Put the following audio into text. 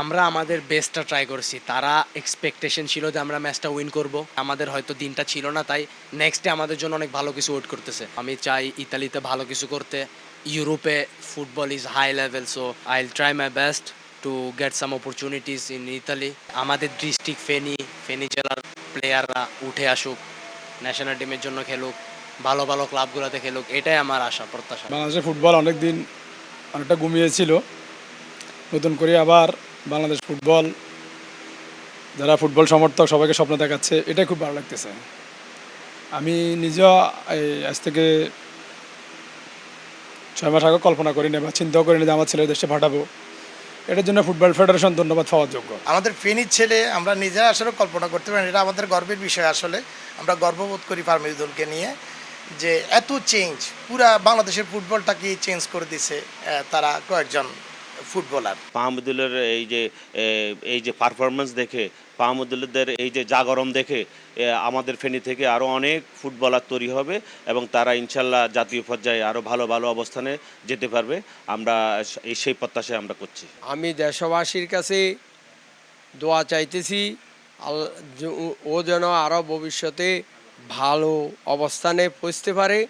আমরা আমাদের বেস্টটা ট্রাই করছি। তারা এক্সপেকটেশন ছিল যে আমরা ম্যাচটা উইন করব। আমাদের হয়তো দিনটা ছিল না, তাই নেক্সট ডে আমাদের জন্য অনেক ভালো কিছু ওয়েট করতেছে। আমি চাই ইতালিতে ভালো কিছু করতে। ইউরোপে football is high level, so I will try my best to get some opportunities in Italy. আমাদের ডিস্ট্রিক্ট ফেনী জেলার প্লেয়াররা উঠে আসুক, ন্যাশনাল টিমের জন্য খেলুক, ভালো ভালো ক্লাবগুলোতে খেলুক, এটাই আমার আশা প্রত্যাশা। বাংলাদেশের ফুটবল অনেকদিন অনেকটা ঘুমিয়েছিল, নতুন করে আবার বাংলাদেশ ফুটবল, যারা ফুটবল সমর্থক সবাইকে স্বপ্ন দেখাচ্ছে, এটাই খুব ভালো লাগতেছে। আমি নিজেও আজ থেকে 6 মাস আগে কল্পনা করিনি বা চিন্তাও করিনি যে আমার ছেলে দেশে পাঠাবো। এটার জন্য ফুটবল ফেডারেশন ধন্যবাদ পাওয়ার যোগ্য। আমাদের ফেনীর ছেলে আমরা নিজেরা আসলে কল্পনা করতে পারি, এটা আমাদের গর্বের বিষয়। আসলে আমরা গর্ববোধ করি ফার্মিদুলকে নিয়ে, যে এত চেঞ্জ পুরা বাংলাদেশের ফুটবলটাকে চেঞ্জ করে দিছে তারা কয়েকজন ফুটবলার। মাহমুদুলের এই যে পারফরমেন্স দেখে, মাহমুদুলদের এই যে জাগরণ দেখে আমাদের ফেনী থেকে আরও অনেক ফুটবলার তৈরি হবে এবং তারা ইনশাল্লাহ জাতীয় পর্যায়ে আরও ভালো ভালো অবস্থানে যেতে পারবে। আমরা সেই প্রত্যাশায় আমরা করছি। আমি দেশবাসীর কাছে দোয়া চাইতেছি, ও যেন আরও ভবিষ্যতে ভালো অবস্থানে পৌঁছতে পারে।